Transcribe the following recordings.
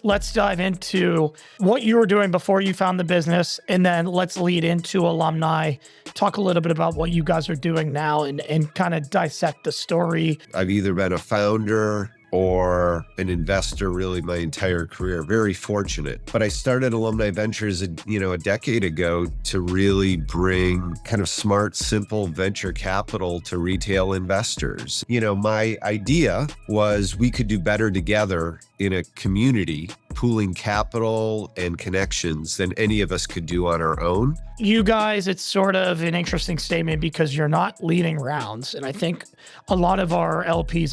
Let's dive into what you were doing before you found the business, and then let's lead into alumni, talk a little bit about what you guys are doing now and kind of dissect the story. I've either been a founder or an investor really my entire career. Very fortunate. But I started Alumni Ventures, a decade ago to really bring kind of smart, simple venture capital to retail investors. My idea was we could do better together in a community, pooling capital and connections than any of us could do on our own. You guys, it's sort of an interesting statement because you're not leading rounds. And I think a lot of our LPs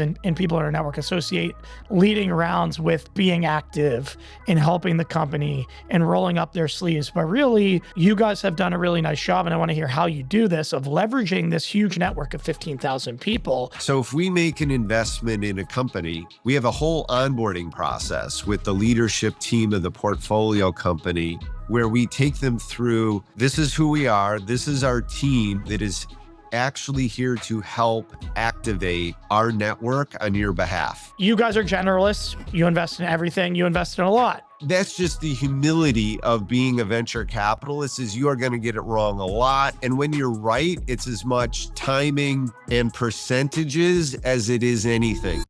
and people in our network associate leading rounds with being active and helping the company and rolling up their sleeves. But really, you guys have done a really nice job, and I want to hear how you do this, of leveraging this huge network of 15,000 people. So if we make an investment in a company, we have a whole onboarding process with the leadership team of the portfolio company where we take them through, this is who we are, this is our team that is actually here to help activate our network on your behalf. You guys are generalists. You invest in everything. You invest in a lot. That's just the humility of being a venture capitalist, is you are going to get it wrong a lot. And when you're right, it's as much timing and percentages as it is anything.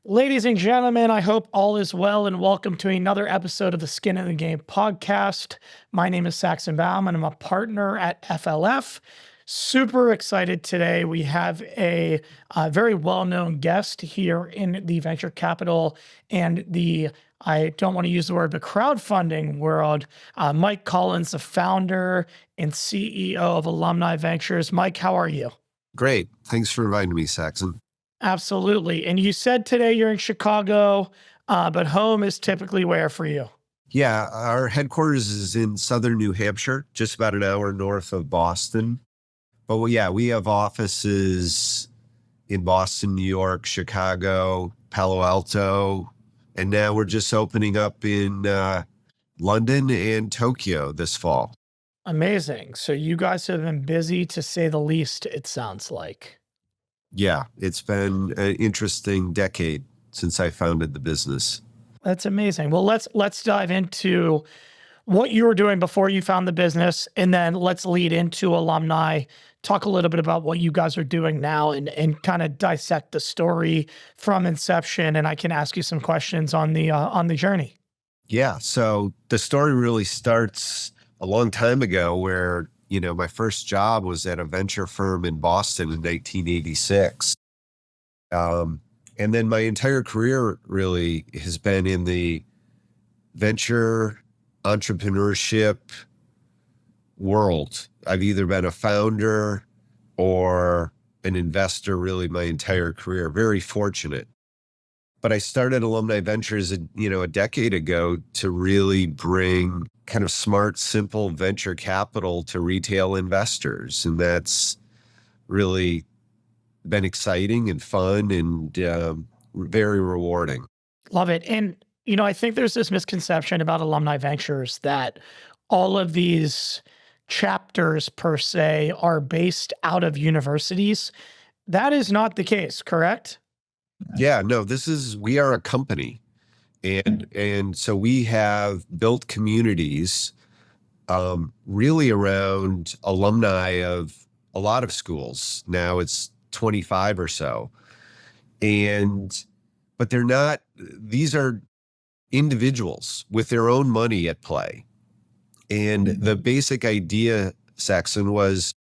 Ladies and gentlemen, I hope all is well and welcome to another episode of the Skin in the Game podcast. My name is Saxon Baum and I'm a partner at FLF. Super excited today. We have a very well-known guest here in the venture capital and I don't want to use the word, but crowdfunding world. Mike Collins, the founder and CEO of Alumni Ventures. Mike, how are you? Great. Thanks for inviting me, Saxon. Absolutely. And you said today you're in Chicago, but home is typically where for you? Yeah, our headquarters is in southern New Hampshire, just about an hour north of Boston. But we have offices in Boston, New York, Chicago, Palo Alto, and now we're just opening up in London and Tokyo this fall. Amazing. So you guys have been busy, to say the least, it sounds like. Yeah, it's been an interesting decade since I founded the business. That's amazing. Well, let's dive into what you were doing before you found the business, and then let's lead into alumni, talk a little bit about what you guys are doing now and kind of dissect the story from inception. And I can ask you some questions on the journey. Yeah, so the story really starts a long time ago where my first job was at a venture firm in Boston in 1986. And then my entire career really has been in the venture entrepreneurship world. I've either been a founder or an investor really my entire career. Very fortunate. But I started Alumni Ventures, a decade ago to really bring kind of smart, simple venture capital to retail investors. And that's really been exciting and fun and very rewarding. Love it. And, I think there's this misconception about Alumni Ventures that all of these chapters per se are based out of universities. That is not the case, correct? Yeah, no, we are a company. And so we have built communities really around alumni of a lot of schools. Now it's 25 or so. But these are individuals with their own money at play. And the basic idea, Saxon, was,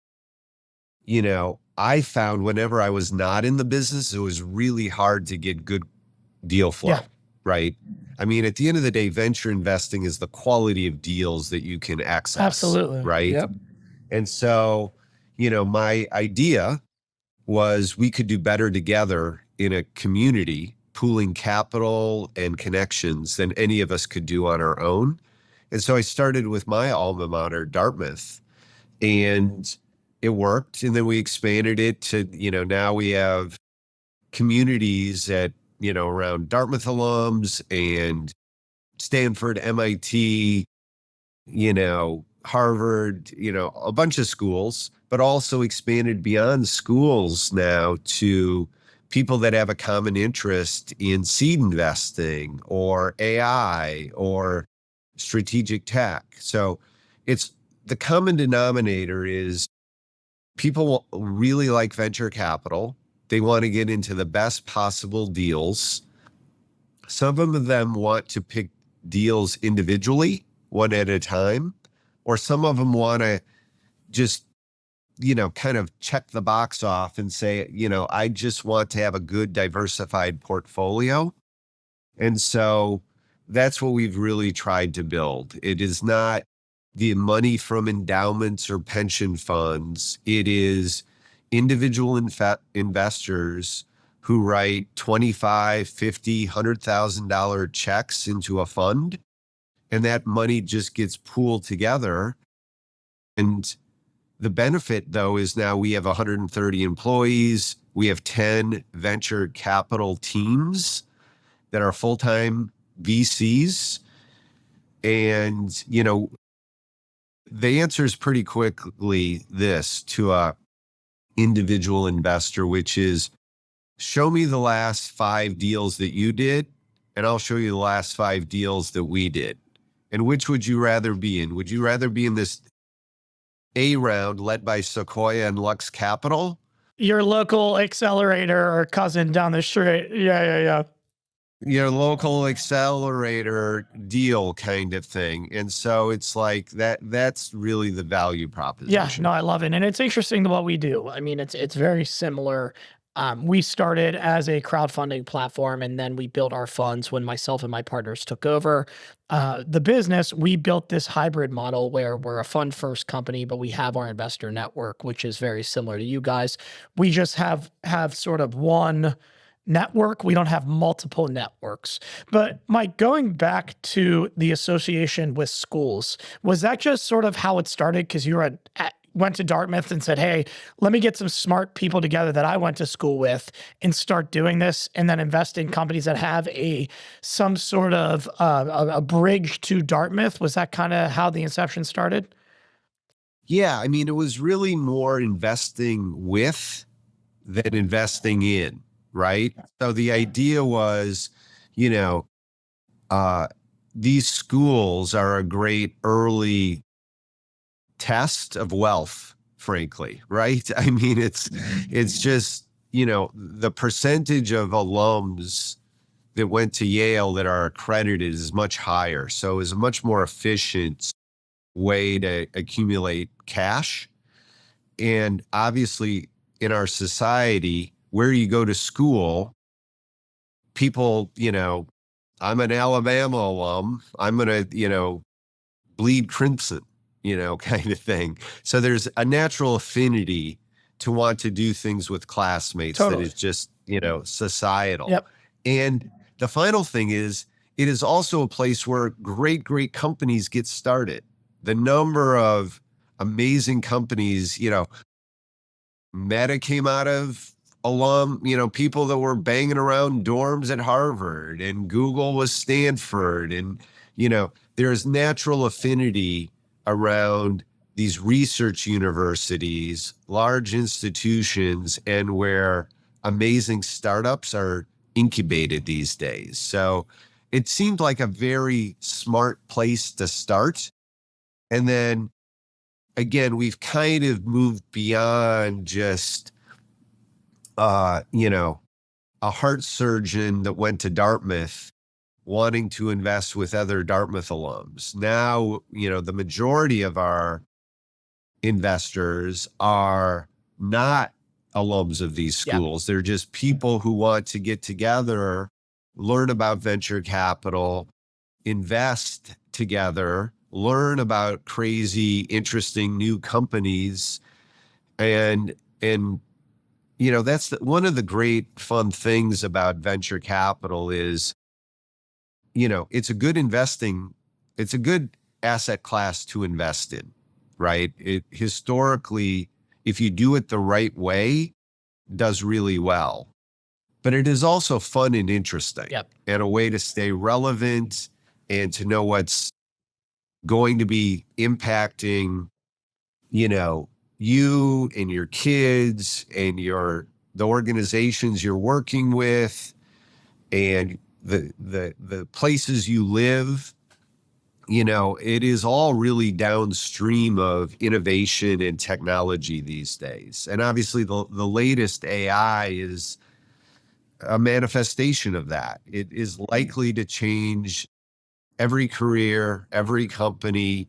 I found whenever I was not in the business, it was really hard to get good deal flow. Yeah. Right? I mean, at the end of the day, venture investing is the quality of deals that you can access. Absolutely. Right? Yep. And so, my idea was we could do better together in a community, pooling capital and connections than any of us could do on our own. And so I started with my alma mater, Dartmouth, and it worked. And then we expanded it to, now we have communities at, around Dartmouth alums and Stanford, MIT, Harvard, a bunch of schools, but also expanded beyond schools now to people that have a common interest in seed investing or AI or strategic tech. So it's the common denominator is people really like venture capital. They want to get into the best possible deals. Some of them want to pick deals individually, one at a time, or some of them want to just, kind of check the box off and say, I just want to have a good diversified portfolio. And so that's what we've really tried to build. It is not the money from endowments or pension funds. It is individual investors who write $25, $50, $100,000 checks into a fund, and that money just gets pooled together. And the benefit, though, is now we have 130 employees. We have 10 venture capital teams that are full-time VCs. And, the answer is pretty quickly this to a individual investor, which is show me the last 5 deals that you did, and I'll show you the last 5 deals that we did. And which would you rather be in? Would you rather be in this A round led by Sequoia and Lux Capital? Your local accelerator or cousin down the street. Yeah. Your local accelerator deal kind of thing. And so it's like that's really the value proposition. Yeah, no, I love it. And it's interesting what we do. I mean, it's very similar. We started as a crowdfunding platform, and then we built our funds when myself and my partners took over the business. We built this hybrid model where we're a fund first company, but we have our investor network, which is very similar to you guys. We just have sort of one network. We don't have multiple networks. But Mike, going back to the association with schools, was that just sort of how it started? Because you were went to Dartmouth and said, hey, let me get some smart people together that I went to school with and start doing this, and then invest in companies that have some sort of a bridge to Dartmouth. Was that kind of how the inception started? Yeah, I mean, it was really more investing with than investing in, right? So the idea was, these schools are a great early test of wealth, frankly, right? I mean, it's just, the percentage of alums that went to Yale that are accredited is much higher. So it's a much more efficient way to accumulate cash. And obviously in our society, where you go to school, people, I'm an Alabama alum, I'm going to, bleed crimson, kind of thing. So there's a natural affinity to want to do things with classmates. Totally. That is just, societal. Yep. And the final thing is, it is also a place where great, great companies get started. The number of amazing companies, Meta came out of people that were banging around dorms at Harvard, and Google was Stanford. And, there's natural affinity around these research universities, large institutions, and where amazing startups are incubated these days. So it seemed like a very smart place to start. And then again, we've kind of moved beyond just, a heart surgeon that went to Dartmouth wanting to invest with other Dartmouth alums. Now, the majority of our investors are not alums of these schools. They're just people who want to get together, learn about venture capital, invest together, learn about crazy, interesting new companies, and that's one of the great fun things about venture capital is, it's a good it's a good asset class to invest in, right? It historically, if you do it the right way, does really well. But it is also fun and interesting Yep. and a way to stay relevant and to know what's going to be impacting, you know, you and your kids and the organizations you're working with and the places you live. It is all really downstream of innovation and technology these days. And obviously the latest AI is a manifestation of that. It is likely to change every career, every company,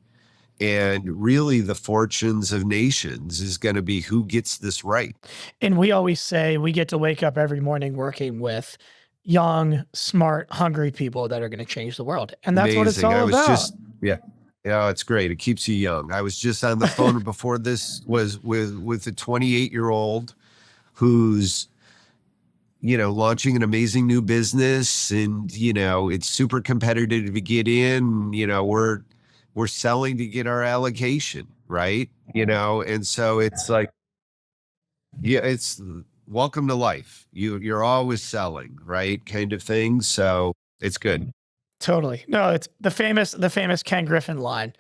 and really the fortunes of nations is going to be who gets this right. And we always say we get to wake up every morning working with young, smart, hungry people that are going to change the world. And that's what it's Amazing. all I was about. just, yeah. Yeah, it's great. It keeps you young. I was just on the phone before this was with a 28-year-old who's, launching an amazing new business and, it's super competitive to get in. We're selling to get our allocation, right? And so it's like, yeah, it's welcome to life. You're always selling, right? Kind of thing. So it's good. Totally. No, it's the famous Ken Griffin line.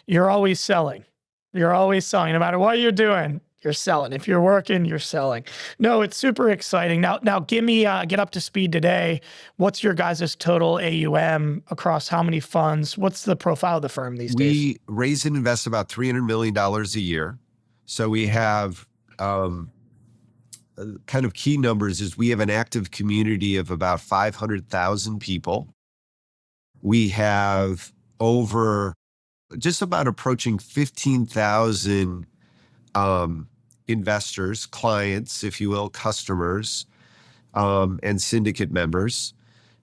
You're always selling. You're always selling. No matter what you're doing, you're selling. If you're working, you're selling. No, it's super exciting. Now give me get up to speed today. What's your guys' total AUM across how many funds? What's the profile of the firm these days? We raise and invest about $300 million a year. So we have kind of key numbers is we have an active community of about 500,000 people. We have over just about approaching 15,000 investors, clients, if you will, customers, and syndicate members.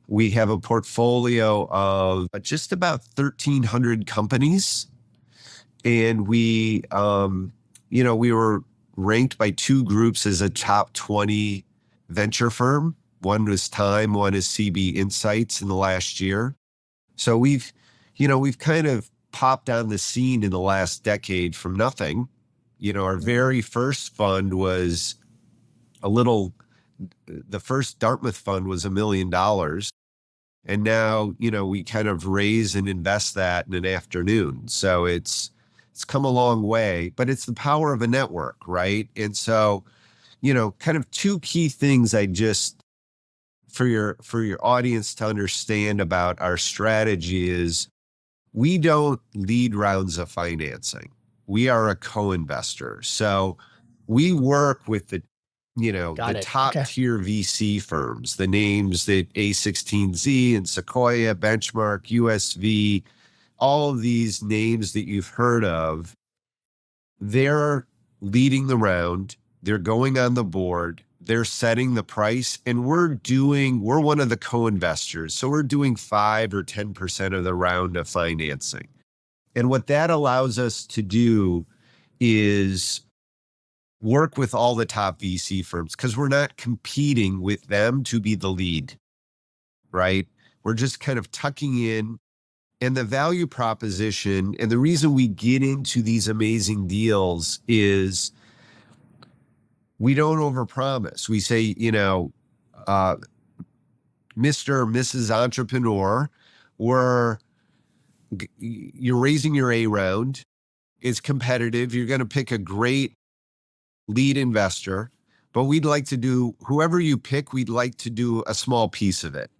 We have a portfolio of just about 1,300 companies. And we were ranked by two groups as a top 20 venture firm. One was Time, one is CB Insights in the last year. So we've kind of popped on the scene in the last decade from nothing. Our very first fund was the first Dartmouth fund was $1 million. And now, we kind of raise and invest that in an afternoon. So it's come a long way, but it's the power of a network, right? And so, kind of two key things for your audience to understand about our strategy is we don't lead rounds of financing. We are a co-investor. So we work with the top tier VC firms, the names that A16Z and Sequoia, Benchmark, USV, all of these names that you've heard of. They're leading the round. They're going on the board. They're setting the price, and we're one of the co-investors. So we're doing 5 or 10% of the round of financing. And what that allows us to do is work with all the top VC firms because we're not competing with them to be the lead, right? We're just kind of tucking in. And the value proposition and the reason we get into these amazing deals is we don't overpromise. We say, Mr. or Mrs. Entrepreneur, you're raising your A round. It's competitive. You're going to pick a great lead investor, but whoever you pick, we'd like to do a small piece of it.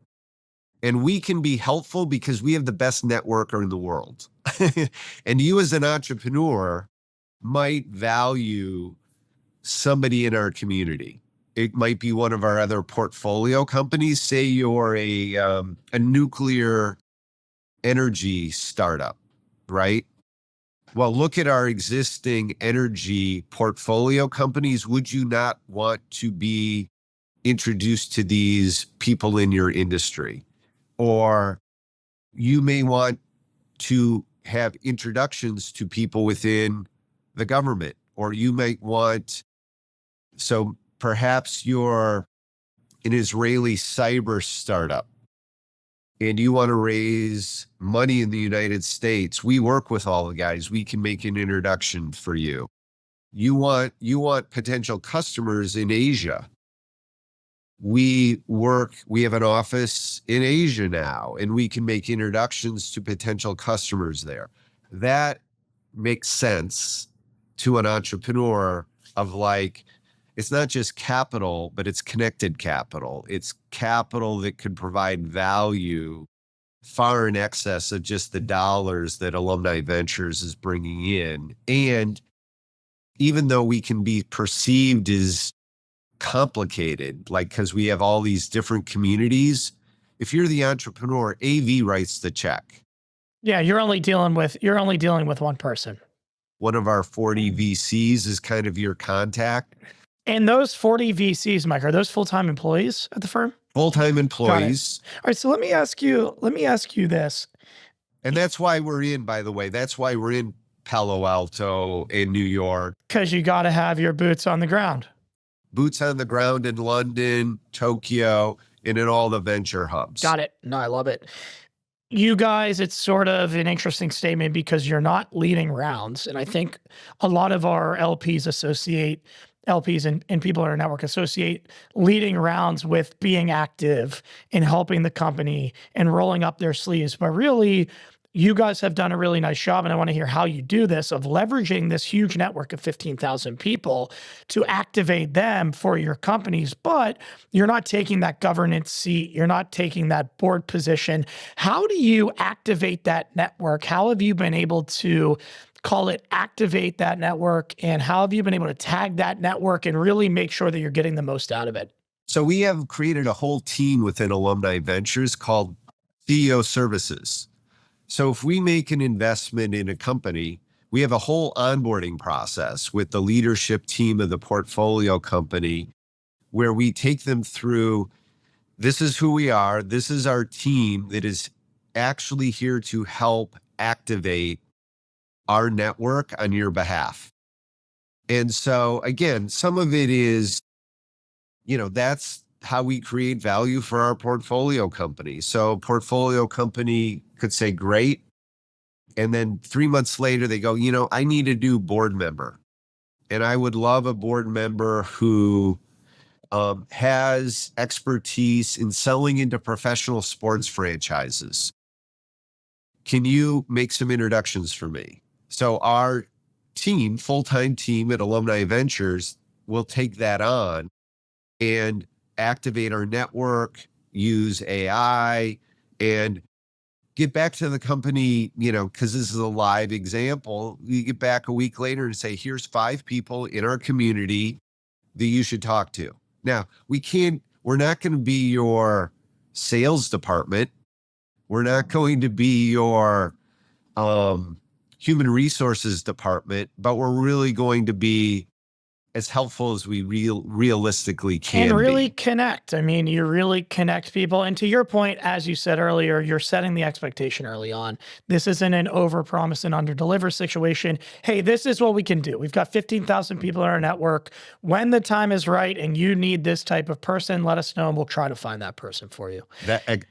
And we can be helpful because we have the best networker in the world. And you as an entrepreneur might value somebody in our community. It might be one of our other portfolio companies. Say you're a nuclear energy startup, right? Well, look at our existing energy portfolio companies. Would you not want to be introduced to these people in your industry? Or you may want to have introductions to people within the government, or you might want, so Perhaps you're an Israeli cyber startup and you want to raise money in the United States. We work with all the guys. We can make an introduction for you. You want potential customers in Asia. We have an office in Asia now, and we can make introductions to potential customers there. That makes sense to an entrepreneur of like, it's not just capital, but it's connected capital. It's capital that could provide value far in excess of just the dollars that Alumni Ventures is bringing in. And even though we can be perceived as complicated, like, because we have all these different communities, if you're the entrepreneur, AV writes the check. Yeah, you're only dealing with one person. One of our 40 VCs is kind of your contact. And those 40 VCs, Mike, are those full-time employees at the firm? Full-time employees. All right, so let me ask you this. And that's why we're in, by the way, that's why we're in Palo Alto in New York. Because you got to have your boots on the ground. Boots on the ground in London, Tokyo, and in all the venture hubs. Got it. No, I love it. You guys, it's sort of an interesting statement because you're not leading rounds. And I think a lot of our LPs and people in our network associate leading rounds with being active and helping the company and rolling up their sleeves. But really, you guys have done a really nice job, and I want to hear how you do this, of leveraging this huge network of 15,000 people to activate them for your companies, but you're not taking that governance seat. You're not taking that board position. How do you activate that network? How have you been able to call it activate that network, and how have you been able to tag that network and really make sure that you're getting the most out of it? So we have created a whole team within Alumni Ventures called CEO Services. So if we make an investment in a company, we have a whole onboarding process with the leadership team of the portfolio company where we take them through, this is who we are, this is our team that is actually here to help activate our network on your behalf. And so again, some of it is, that's how we create value for our portfolio company. So a portfolio company could say, great. And then 3 months later, they go, I need a new board member. And I would love a board member who has expertise in selling into professional sports franchises. Can you make some introductions for me? So our team, full-time team at Alumni Ventures, will take that on and activate our network, use AI, and get back to the company, because this is a live example. You get back a week later and say, here's 5 people in our community that you should talk to. Now, we're not going to be your sales department. We're not going to be your human resources department, but we're really going to be as helpful as we realistically can and really be. connect. I mean, you really connect people. And to your point, as you said earlier, you're setting the expectation early on. This isn't an over-promise and under-deliver situation. Hey, this is what we can do. We've got 15,000 people in our network. When the time is right and you need this type of person, let us know and we'll try to find that person for you.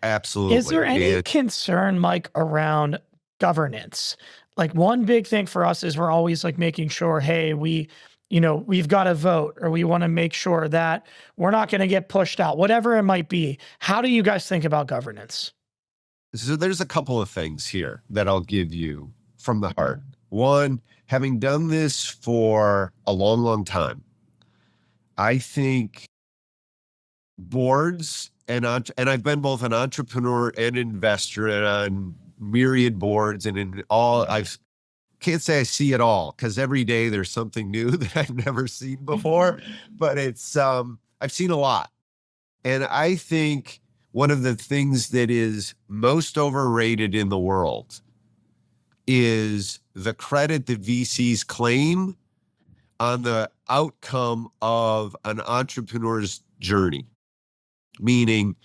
Absolutely. Is there any concern, Mike, around governance? Like, one big thing for us is we're always like making sure, hey, we've got to vote, or we want to make sure that we're not going to get pushed out, whatever it might be. How do you guys think about governance? So there's a couple of things here that I'll give you from the heart. One, having done this for a long, long time, I think boards and I've been both an entrepreneur and investor and on myriad boards and in all, can't say I see it all because every day there's something new that I've never seen before, but I've seen a lot. And I think one of the things that is most overrated in the world is the credit that VCs claim on the outcome of an entrepreneur's journey. Meaning,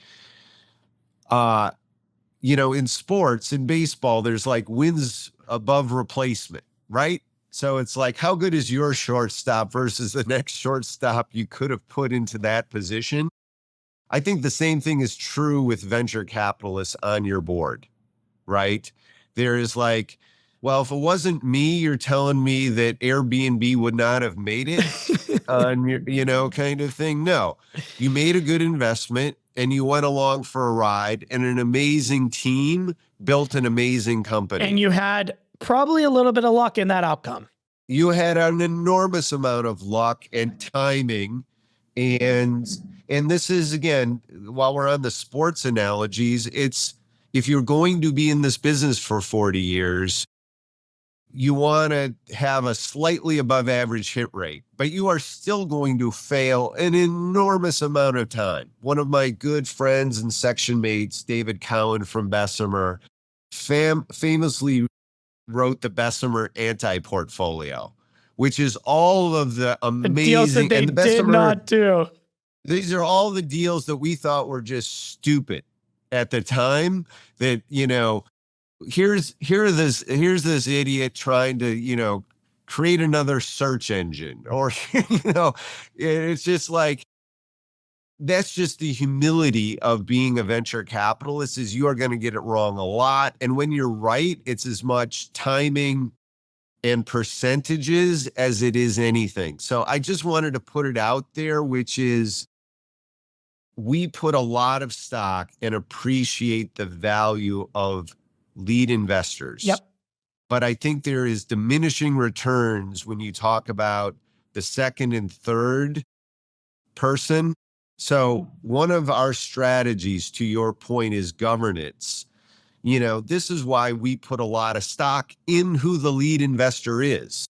in sports, in baseball, there's like wins above replacement, right? So it's like, how good is your shortstop versus the next shortstop you could have put into that position? I think the same thing is true with venture capitalists on your board, right? There is like, well, if it wasn't me, you're telling me that Airbnb would not have made it on your, kind of thing. No, you made a good investment and you went along for a ride, and an amazing team built an amazing company. And you had probably a little bit of luck in that outcome. You had an enormous amount of luck and timing. And this is, again, while we're on the sports analogies, it's, if you're going to be in this business for 40 years, you want to have a slightly above average hit rate, but you are still going to fail an enormous amount of time. One of my good friends and section mates, David Cowan from Bessemer, famously wrote the Bessemer anti-portfolio, which is all of the amazing deals that they and the did Bessemer, not do. These are all the deals that we thought were just stupid at the time. That, here's this idiot trying to, create another search engine, or it's just like, that's just the humility of being a venture capitalist, is you are going to get it wrong a lot. And when you're right, it's as much timing and percentages as it is anything. So I just wanted to put it out there, which is, we put a lot of stock and appreciate the value of lead investors. Yep. But I think there is diminishing returns when you talk about the second and third person. So one of our strategies, to your point, is governance. This is why we put a lot of stock in who the lead investor is.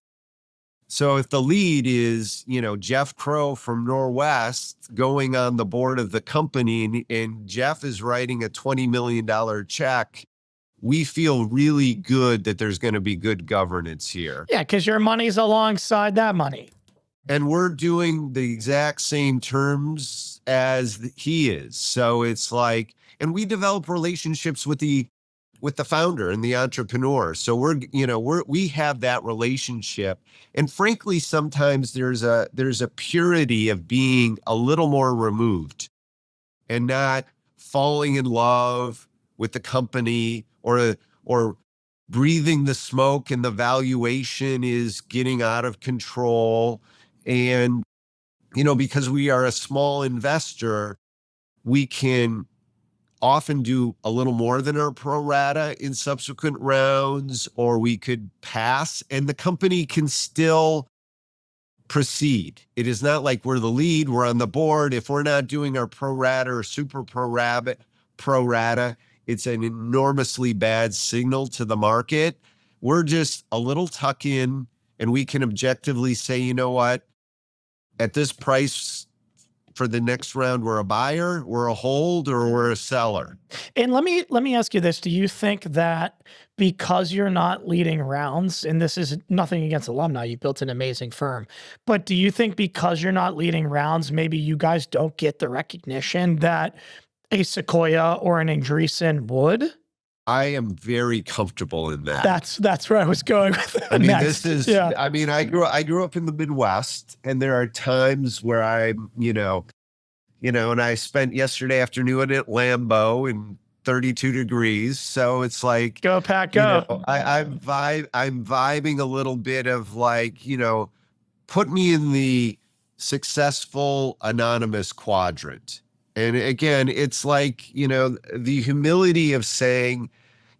So if the lead is, Jeff Crow from Norwest going on the board of the company, and Jeff is writing a $20 million check, we feel really good that there's going to be good governance here. Yeah, because your money's alongside that money. And we're doing the exact same terms as he is. So it's like, and we develop relationships with the founder and the entrepreneur. So we have that relationship. And frankly, sometimes there's a purity of being a little more removed and not falling in love with the company, or breathing the smoke and the valuation is getting out of control. And, because we are a small investor, we can often do a little more than our pro rata in subsequent rounds, or we could pass and the company can still proceed. It is not like we're the lead, we're on the board. If we're not doing our pro rata or super pro rata, it's an enormously bad signal to the market. We're just a little tuck in, and we can objectively say, you know what, at this price for the next round, we're a buyer, we're a hold, or we're a seller. And let me ask you this. Do you think that because you're not leading rounds, and this is nothing against alumni, you built an amazing firm, but do you think because you're not leading rounds, maybe you guys don't get the recognition that a Sequoia or an Andreessen would? I am very comfortable in that. That's where I was going with it. I mean, next. I grew up in the Midwest, and there are times where I'm, and I spent yesterday afternoon at Lambeau in 32 degrees. So it's like, go Pack, go. I'm vibing a little bit of like, put me in the successful anonymous quadrant. And again, it's like, the humility of saying,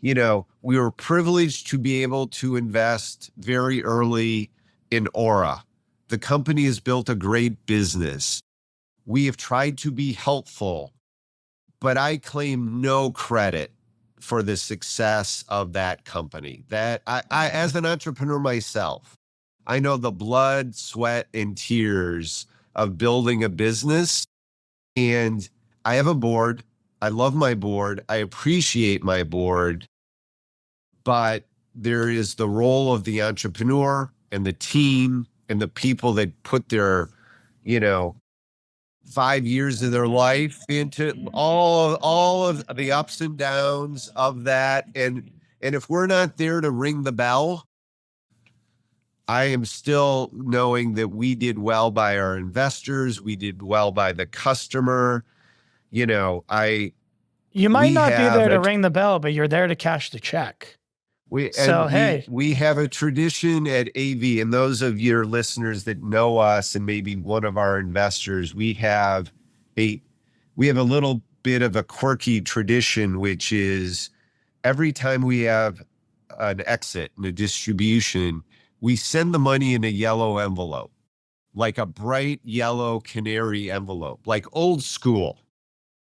we were privileged to be able to invest very early in Aura. The company has built a great business. We have tried to be helpful, but I claim no credit for the success of that company. That I as an entrepreneur myself, I know the blood, sweat, and tears of building a business. And I have a board. I love my board. I appreciate my board. But there is the role of the entrepreneur and the team and the people that put their, 5 years of their life into all of the ups and downs of that. And if we're not there to ring the bell, I am still knowing that we did well by our investors. We did well by the customer. You know, You might we not be have there to a, ring the bell, but you're there to cash the check. we, So, and we, hey, we have a tradition at AV, and those of your listeners that know us and maybe one of our investors, a, we have a little bit of a quirky tradition, which is every time we have an exit and a distribution, we send the money in a yellow envelope, like a bright yellow canary envelope, like old school,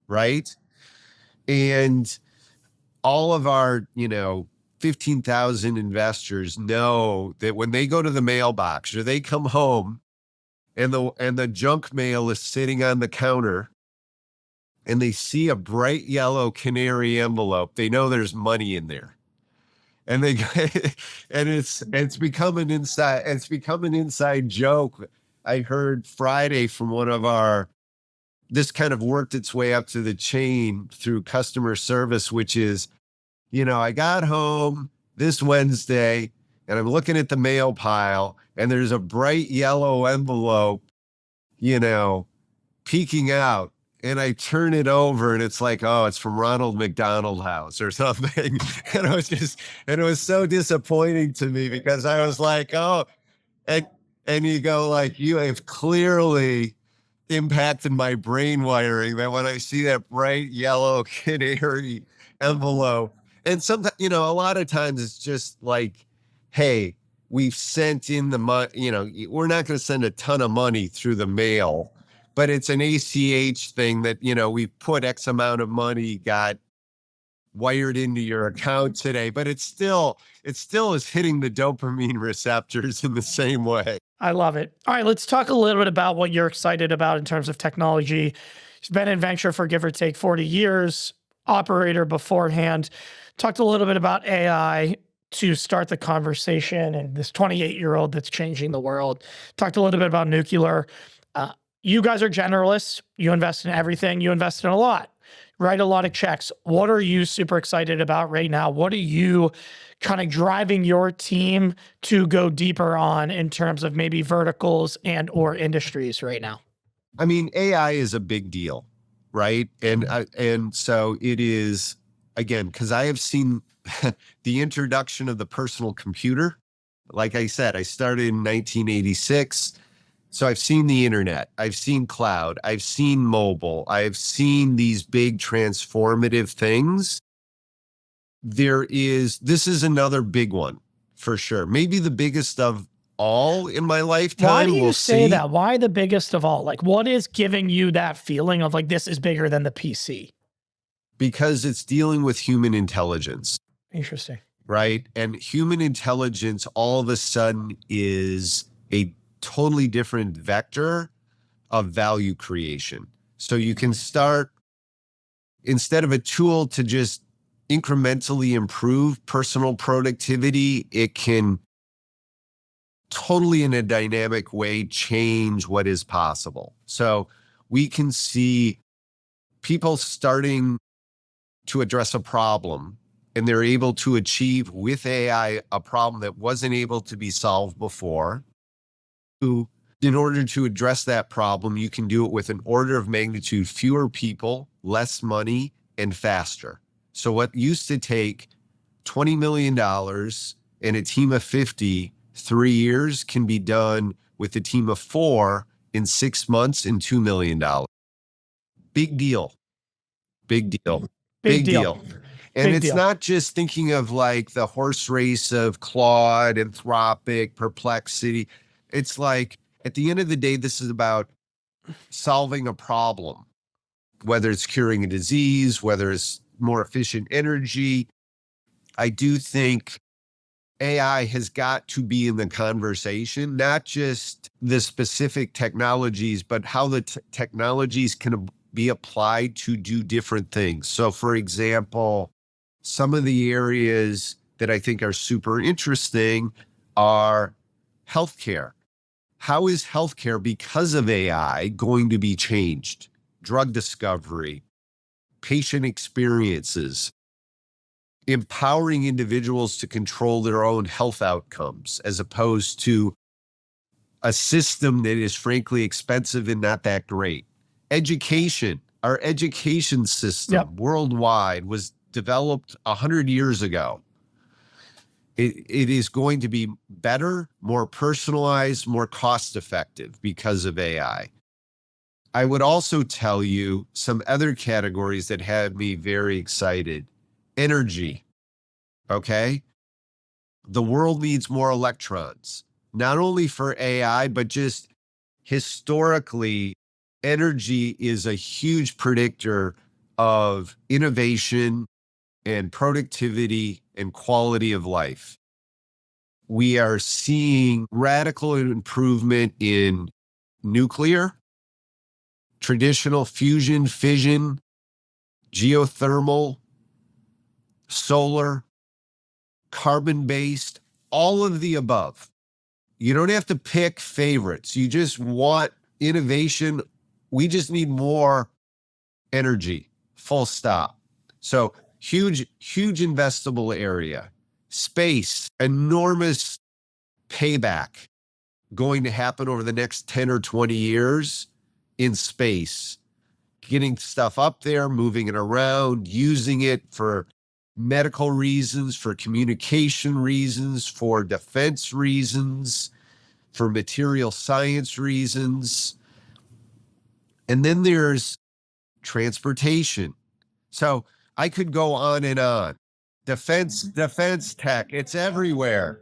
right? And all of our, 15,000 investors know that when they go to the mailbox or they come home and the junk mail is sitting on the counter and they see a bright yellow canary envelope, they know there's money in there. And they and it's become an inside joke. I heard Friday from one of our, this kind of worked its way up to the chain through customer service, which is, I got home this Wednesday and I'm looking at the mail pile and there's a bright yellow envelope, you know, peeking out. And I turn it over and it's like, oh, it's from Ronald McDonald House or something. And it was so disappointing to me because I was like, oh, and, and you go like, you have clearly impacted my brain wiring that when I see that bright yellow canary envelope, and sometimes, a lot of times it's just like, hey, we've sent in the money, we're not going to send a ton of money through the mail, but it's an ACH thing that, we put X amount of money, got wired into your account today, but it still is hitting the dopamine receptors in the same way. I love it. All right, let's talk a little bit about what you're excited about in terms of technology. You've been in venture for give or take 40 years, operator beforehand. Talked a little bit about AI to start the conversation and this 28-year-old that's changing the world. Talked a little bit about nuclear. You guys are generalists. You invest in everything. You invest in a lot, write a lot of checks. What are you super excited about right now? What are you kind of driving your team to go deeper on in terms of maybe verticals and or industries right now? I mean, AI is a big deal, right? And so it is, again, because I have seen the introduction of the personal computer. Like I said, I started in 1986. So I've seen the internet, I've seen cloud, I've seen mobile, I've seen these big transformative things. This is another big one for sure. Maybe the biggest of all in my Why do lifetime. you We'll say see. that? Why the biggest of all? Like, what is giving you that feeling of like, this is bigger than the PC? Because it's dealing with human intelligence, Interesting. right? And human intelligence all of a sudden is a totally different vector of value creation. So you can start, instead of a tool to just incrementally improve personal productivity, it can totally in a dynamic way change what is possible. So we can see people starting to address a problem and they're able to achieve with AI a problem that wasn't able to be solved before. In order to address that problem, you can do it with an order of magnitude fewer people, less money, and faster. So what used to take $20 million and a team of 50, 3 years can be done with a team of 4 in 6 months and $2 million. Big deal. Big deal. Big Big deal. deal. And Big it's deal. not just thinking of like the horse race of Claude, Anthropic, Perplexity. It's like at the end of the day, this is about solving a problem, whether it's curing a disease, whether it's more efficient energy. I do think AI has got to be in the conversation, not just the specific technologies, but how the technologies can be applied to do different things. So, for example, some of the areas that I think are super interesting are healthcare. How is healthcare, because of AI, going to be changed? Drug discovery, patient experiences. empowering individuals to control their own health outcomes as opposed to a system that is frankly expensive and not that great. Education, our education Yep. system worldwide was developed 100 years ago. It is going to be better, more personalized, more cost effective because of AI. I would also tell you some other categories that had me very excited. Energy, okay? The world needs more electrons, not only for AI, but just historically, energy is a huge predictor of innovation and productivity and quality of life. We are seeing radical improvement in nuclear, traditional fusion, fission, geothermal, solar, carbon-based, all of the above. You don't have to pick favorites. You just want innovation. We just need more energy, full stop. So huge, huge investable area. Space, enormous payback going to happen over the next 10 or 20 years in space. Getting stuff up there, moving it around, using it for medical reasons, for communication reasons, for defense reasons, for material science reasons. And then there's transportation. So I could go on and on. Defense tech, it's everywhere.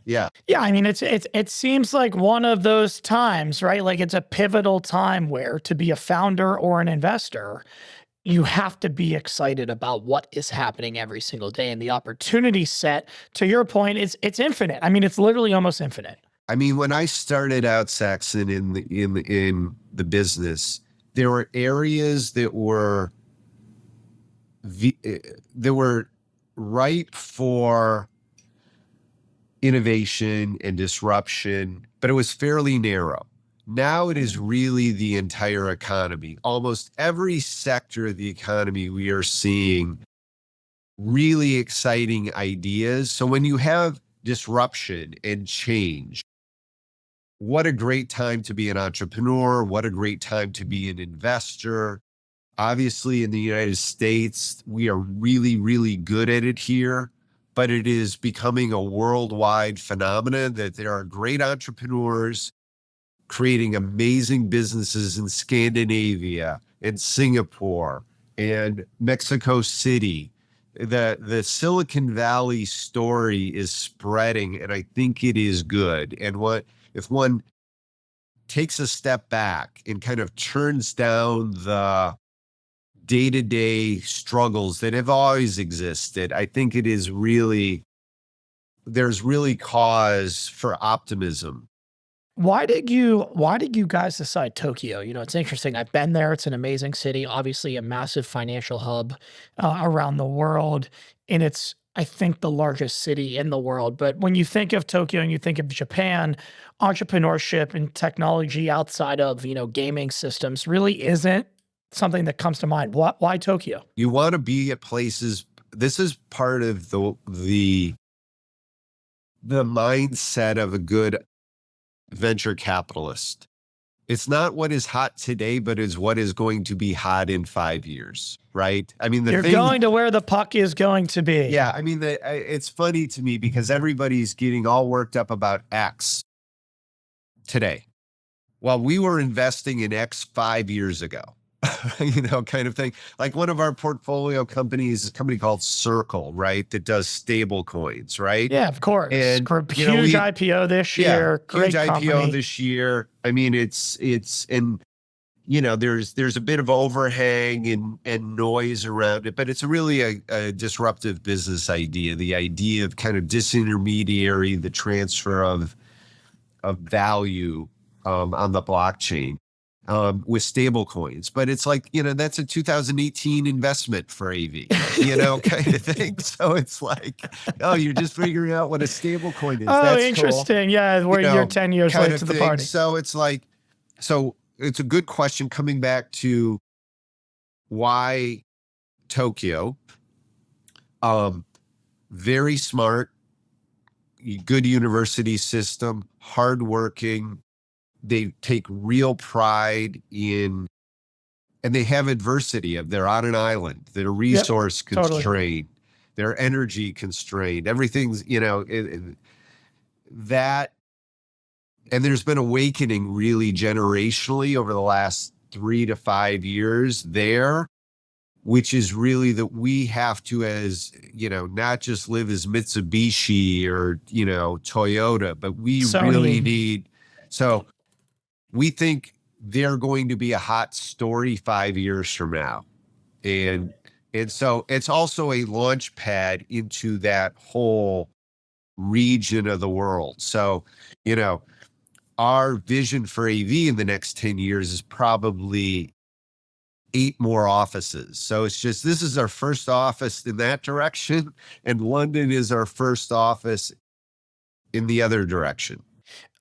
Yeah. Yeah, I mean, it seems like one of those times, right? Like it's a pivotal time where to be a founder or an investor, you have to be excited about what is happening every single day. And the opportunity set, to your point, it's infinite. I mean, it's literally almost infinite. I mean, when I started out, Saxon, in the business, there were areas that were ripe for innovation and disruption, but it was fairly narrow. Now it is really the entire economy. Almost every sector of the economy, we are seeing really exciting ideas. So when you have disruption and change, what a great time to be an entrepreneur. What a great time to be an investor. Obviously, in the United States, we are really, really good at it here, but it is becoming a worldwide phenomenon that there are great entrepreneurs creating amazing businesses in Scandinavia and Singapore and Mexico City. The Silicon Valley story is spreading, and I think it is good. And if one takes a step back and kind of turns down the day-to-day struggles that have always existed, I think there's really cause for optimism. Why did you guys decide Tokyo? You know, it's interesting. I've been there. It's an amazing city, obviously a massive financial hub around the world, and it's I think the largest city in the world. But when you think of Tokyo and you think of Japan, entrepreneurship and technology outside of, you know, gaming systems really isn't something that comes to mind. Why Tokyo? You want to be at places. This is part of the mindset of a good venture capitalist. It's not what is hot today, but is what is going to be hot in 5 years, right? I mean, You're going to where the puck is going to be. Yeah, I mean, it's funny to me because everybody's getting all worked up about X today. Well, we were investing in X 5 years ago. You know, kind of thing. Like one of our portfolio companies is a company called Circle, right? That does stable coins, right? Yeah, of course. And huge IPO this year. Great huge company. IPO this year. I mean, and you know, there's a bit of overhang and noise around it, but it's really a disruptive business idea. The idea of kind of disintermediary the transfer of value on the blockchain. With stable coins, but it's like, you know, that's a 2018 investment for AV, you know, kind of thing. So it's like, oh, you're just figuring out what a stable coin is. Oh, That's interesting. cool. Yeah, where you're 10 years late to the party. So it's like, so it's a good question coming back to why Tokyo. very smart, good university system, hardworking. They take real pride in, and they have adversity of they're on an island, they're Yep. resource Totally. constrained, they're energy constrained. Everything's, that, and there's been awakening really generationally over the last 3 to 5 years there, which is really that we have to, as not just live as Mitsubishi or Toyota, but we really Sony. need. So we think they're going to be a hot story 5 years from now, and so it's also a launch pad into that whole region of the world. So you know our vision for AV in the next 10 years is probably 8 more offices. So it's just, this is our first office in that direction, and London is our first office in the other direction.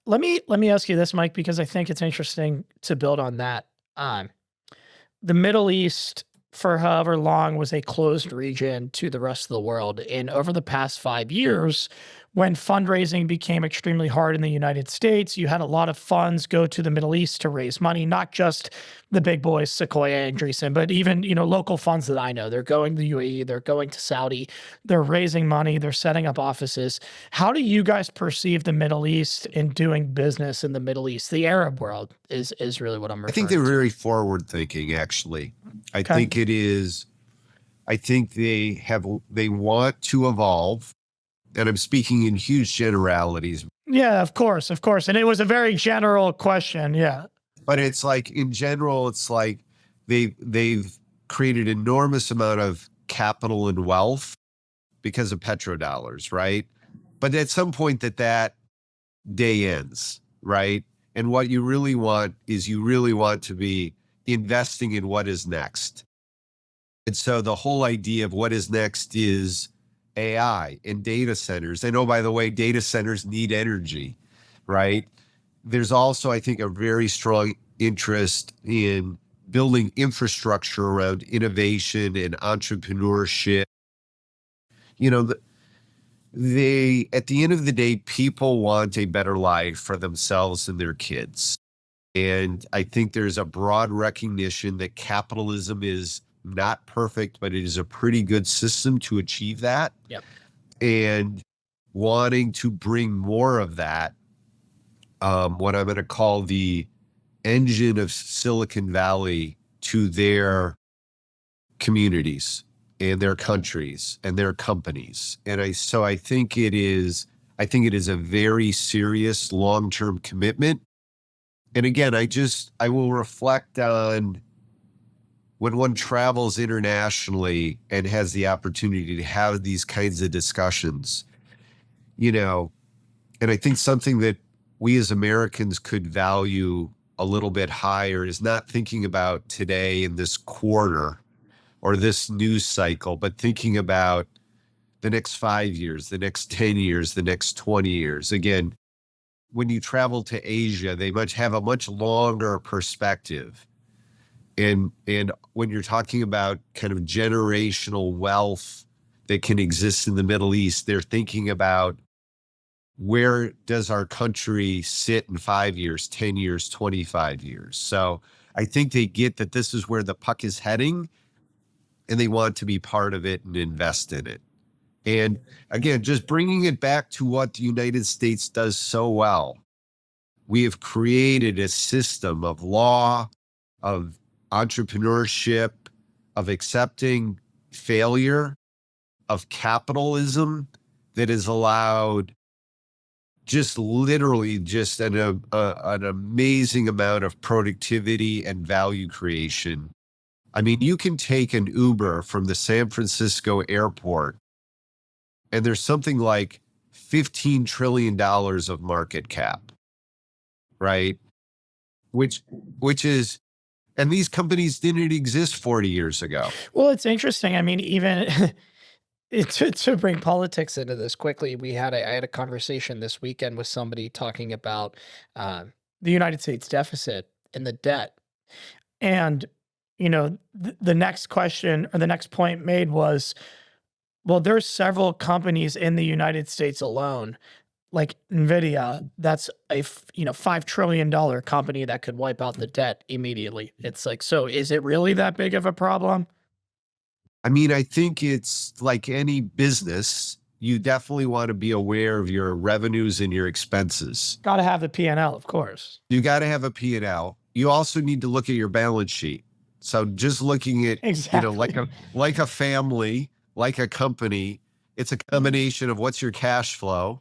Let me ask you this, Mike, because I think it's interesting to build on that. The Middle East, for however long, was a closed region to the rest of the world. And over the past 5 years, when fundraising became extremely hard in the United States, you had a lot of funds go to the Middle East to raise money, not just the big boys, Sequoia, Andreessen, but even, local funds that I know. They're going to the UAE, they're going to Saudi, they're raising money, they're setting up offices. How do you guys perceive the Middle East in doing business in the Middle East? The Arab world is really what I'm I think referring they're to. very forward thinking, actually. I Okay. think it is, I think they want to evolve. And I'm speaking in huge generalities, Yeah, of course, of course. And it was a very general question. Yeah. but it's like in general, it's like they've created enormous amount of capital and wealth because of petrodollars, right? But at some point that day ends, right? And what you really want is you really want to be investing in what is next. And so the whole idea of what is next is AI and data centers. And oh, by the way, data centers need energy, right? There's also, I think, a very strong interest in building infrastructure around innovation and entrepreneurship. You know, at the end of the day, people want a better life for themselves and their kids. And I think there's a broad recognition that capitalism is not perfect, but it is a pretty good system to achieve that. Yep. And wanting to bring more of that, what I'm going to call the engine of Silicon Valley, to their communities and their countries and their companies. So I think it is a very serious long-term commitment. And again, I will reflect on when one travels internationally and has the opportunity to have these kinds of discussions, and I think something that we as Americans could value a little bit higher is not thinking about today in this quarter or this news cycle, but thinking about the next 5 years, the next 10 years, the next 20 years. Again, when you travel to Asia, they have a much longer perspective. And when you're talking about kind of generational wealth that can exist in the Middle East, they're thinking about, where does our country sit in 5 years, 10 years, 25 years? So I think they get that this is where the puck is heading, and they want to be part of it and invest in it. And again, just bringing it back to what the United States does so well. We have created a system of law, of entrepreneurship, of accepting failure, of capitalism, that has allowed just literally just an amazing amount of productivity and value creation. I mean, you can take an Uber from the San Francisco airport, and there's something like $15 trillion of market cap, right? Which is, and these companies didn't exist 40 years ago. Well, it's interesting. I mean, even to bring politics into this quickly, I had a conversation this weekend with somebody talking about the United States deficit and the debt. And, the next question or the next point made was, Well, there's several companies in the United States alone, like Nvidia, that's $5 trillion company that could wipe out the debt immediately. It's like, so is it really that big of a problem? I mean, I think it's like any business, you definitely want to be aware of your revenues and your expenses. Got to have the P&L, of course. You got to have a P&L. You also need to look at your balance sheet. So just looking at, Exactly. like a family, like a company, it's a combination of what's your cash flow,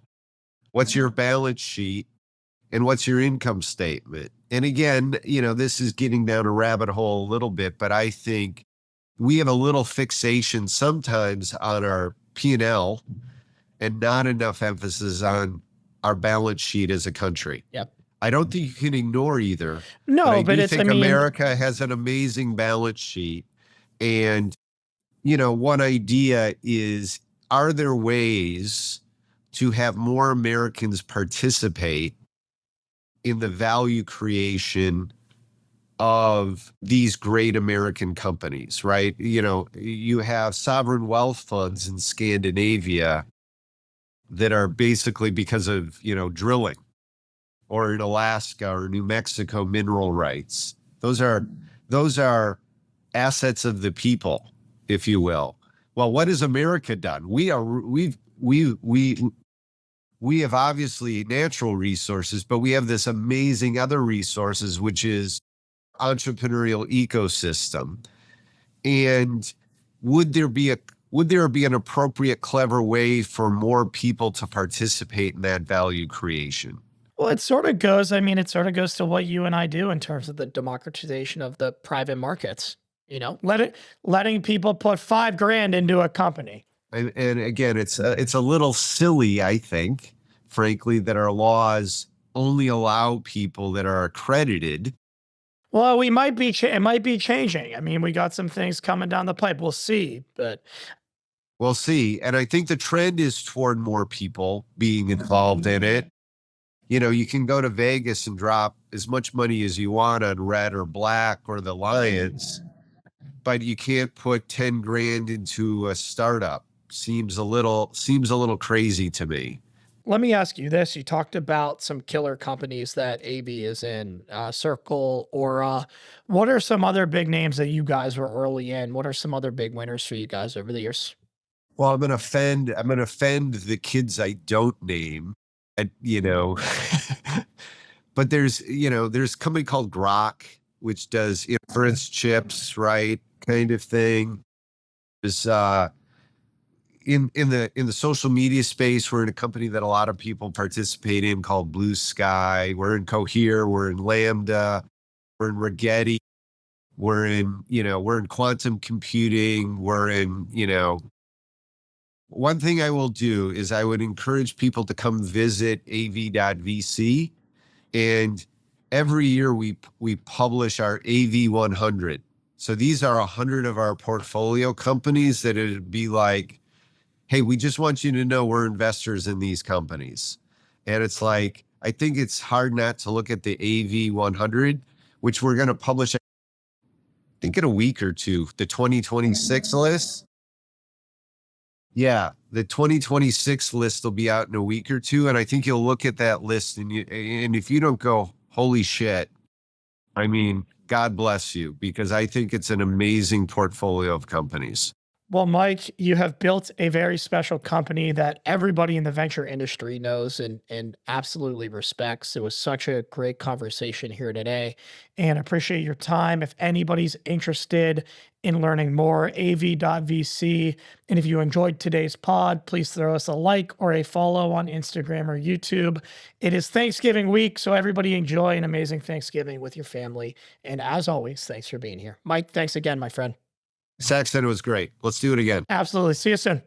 what's your balance sheet, and what's your income statement. And again, this is getting down a rabbit hole a little bit, but I think we have a little fixation sometimes on our P&L and not enough emphasis on our balance sheet as a country. Yep. I don't think you can ignore either, but No, I but do it's, I think mean, America has an amazing balance sheet. And, one idea is, are there ways to have more Americans participate in the value creation of these great American companies, right? You have sovereign wealth funds in Scandinavia that are basically because of, drilling, or in Alaska or New Mexico mineral rights. Those are assets of the people, if you will. Well, what has America done? We have obviously natural resources, but we have this amazing other resources, which is entrepreneurial ecosystem. And would there be an appropriate, clever way for more people to participate in that value creation? well, it sort of goes to what you and I do in terms of the democratization of the private markets. Letting people put 5 grand into a company. And again, it's a little silly, I think, frankly, that our laws only allow people that are accredited. Well, it might be changing. I mean, we got some things coming down the pipe. We'll see, but We'll see. And I think the trend is toward more people being involved in it. You can go to Vegas and drop as much money as you want on red or black or the Lions, but you can't put 10 grand into a startup. Seems a little crazy to me. let me ask you this. You talked about some killer companies that AV is in, Circle, Aura. What are some other big names that you guys were early in? What are some other big winners for you guys over the years? Well, I'm gonna offend the kids I don't name. And but there's a company called Grok, which does inference chips, right? Kind of thing. There's in the social media space, we're in a company that a lot of people participate in called Blue Sky. We're in Cohere, we're in Lambda, we're in Rigetti, we're in quantum computing, one thing I will do is I would encourage people to come visit av.vc, and every year we publish our AV 100. So these are 100 of our portfolio companies that it'd be like, hey, we just want you to know we're investors in these companies. And it's like, I think it's hard not to look at the AV 100, which we're going to publish, I think, in a week or two, the 2026 list. Yeah, the 2026 list will be out in a week or two. And I think you'll look at that list and if you don't go, holy shit, I mean, God bless you, because I think it's an amazing portfolio of companies. Well, Mike, you have built a very special company that everybody in the venture industry knows and absolutely respects. It was such a great conversation here today, and appreciate your time. If anybody's interested in learning more, av.vc. And if you enjoyed today's pod, please throw us a like or a follow on Instagram or YouTube. It is Thanksgiving week, so everybody enjoy an amazing Thanksgiving with your family. And as always, thanks for being here. Mike, thanks again, my friend. Saxon, it was great. Let's do it again. Absolutely. See you soon.